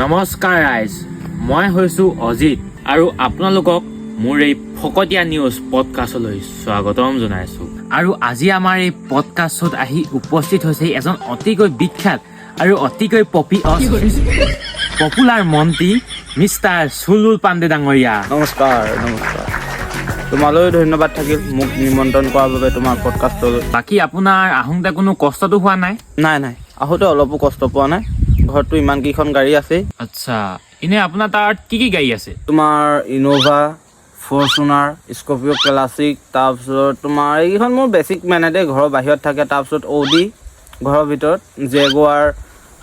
নমস্কাৰ ৰাইজ, মই হৈছোঁ অজিত আৰু আপোনালোকক মোৰ এই ফকতীয়া নিউজ পডকাষ্টলৈ স্বাগতম জনাইছোঁ। আৰু আজি আমাৰ এই পডকাষ্টত আহি উপস্থিত হৈছে এজন অতিকৈ বিখ্যাত আৰু অতিকৈ পপুলাৰ মন্ত্ৰী মিষ্টাৰ সুলুল পাণ্ডে ডাঙৰীয়া। নমস্কাৰ। তোমালৈ ধন্যবাদ থাকিল মোক নিমন্ত্ৰণ কৰাৰ বাবে তোমাৰ পডকাষ্টলৈ। বাকী আপোনাৰ আহোঁতে কোনো কষ্টটো হোৱা নাই? নাই, আহোঁতে অলপো কষ্ট পোৱা নাই। ঘৰততো ইমান কেইখন গাড়ী আছেই। আচ্ছা, এনে আপোনাৰ তাত কি গাড়ী আছে? তোমাৰ ইন'ভা, ফৰচুনাৰ, স্কৰ্পিঅ' ক্লাছিক, তাৰপিছত তোমাৰ এইকেইখন মোৰ বেছিক মেনেদে ঘৰৰ বাহিৰত থাকে। তাৰপিছত অ'ডি ঘৰৰ ভিতৰত, জেগুৱাৰ,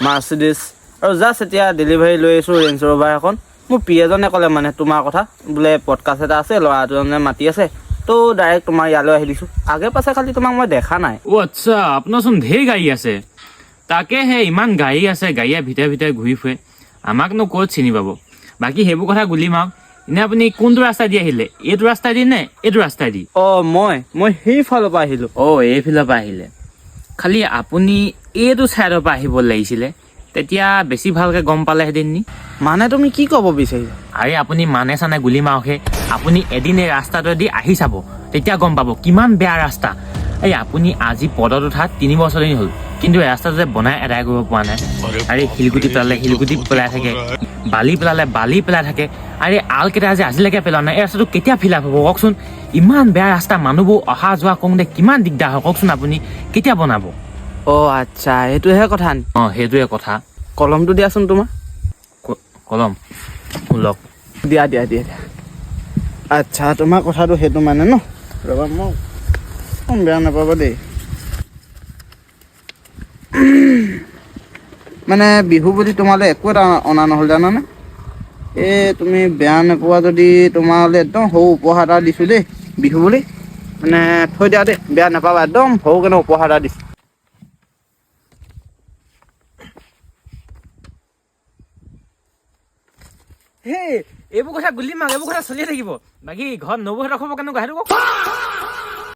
মাৰ্চিডিছ আৰু জাষ্ট এতিয়া ডেলিভাৰী লৈ আহিছোঁ ৰেঞ্জ ৰ'ভাৰ এখন। মোৰ পি এজনে ক'লে মানে তোমাৰ কথা বোলে পডকাষ্ট এটা আছে, ল'ৰা এজনে মাতি আছে, তো ডাইৰেক্ট তোমাৰ ইয়ালৈ আহি দিছোঁ। আগে পাছে খালি তোমাক মই দেখা নাই। অ' আচ্ছা, আপোনাৰচোন ঢেৰ গাড়ী আছে। তাকেহে ইমান গাড়ী আছে, গাড়ীয়ে ভিতৰে ঘূৰি ফুৰে, আমাকনো ক'ত চিনি পাব। বাকী সেইবোৰ কথা গুলি মাৰক। এনে আপুনি কোনটো ৰাস্তাই দি আহিলে? এইটো ৰাস্তাই দি নে এইটো ৰাস্তাই দি? মই সেইফালৰ পৰা আহিলোঁ। এইফালৰ পৰা আহিলে। খালি আপুনি এইটো ছাইডৰ পৰা আহিব লাগিছিলে, তেতিয়া বেছি ভালকৈ গম পালেহেঁতেন নি। মানে তুমি কি ক'ব বিচাৰিছা? আৰে আপুনি মানে চানে গুলি মাৰকহে। আপুনি এদিন এই ৰাস্তাটোৱেদি আহি চাব, তেতিয়া গম পাব কিমান বেয়া ৰাস্তা। আপুনি আজি পদত উঠা 3 বছৰ দিন হ'ল, কিন্তু ৰাস্তাটো যে বনাই আদায় কৰিব পৰা নাই। আৰে শিলগুটি পেলালে শিলগুটি পেলাই থাকে, বালি পেলালে বালি পেলাই থাকে। আৰে আলকেইটা যে আজিলৈকে পেলোৱা নাই। এই ৰাস্তাটো কেতিয়া ফিল আপ হ'ব কওকচোন? ইমান বেয়া ৰাস্তা, মানুহবোৰ অহা যোৱা কৰোঁতে কিমান দিগদাৰ হয় কওকচোন। আপুনি কেতিয়া বনাব? আচ্ছা, সেইটোহে কথা নি? সেইটোৱে কথা। কলমটো দিয়াচোন তোমাৰ। কলম লওক। দিয়া। আচ্ছা, তোমাৰ কথাটো সেইটো মানে ন? ৰ'বা, মোক বেয়া নাপাবা দেই। মানে বিহু বুলি তোমালৈ একো এটা অনা নহ'ল জানানে? তুমি বেয়া নোপোৱা যদি তোমালৈ একদম সৰু উপহাৰ এটা দিছোঁ দেই, বিহু বুলি। মানে থৈ দিয়া দেই, বেয়া নাপাবা, একদম সৰুকেনে উপহাৰ এটা দিছোঁ। এইবোৰ কথা গুলি মাৰক, এইবোৰ কথা চলিয়ে থাকিব। বাকী ঘৰত নবৌহঁতৰ খবৰ কেনেকুৱা সেইটো কওক।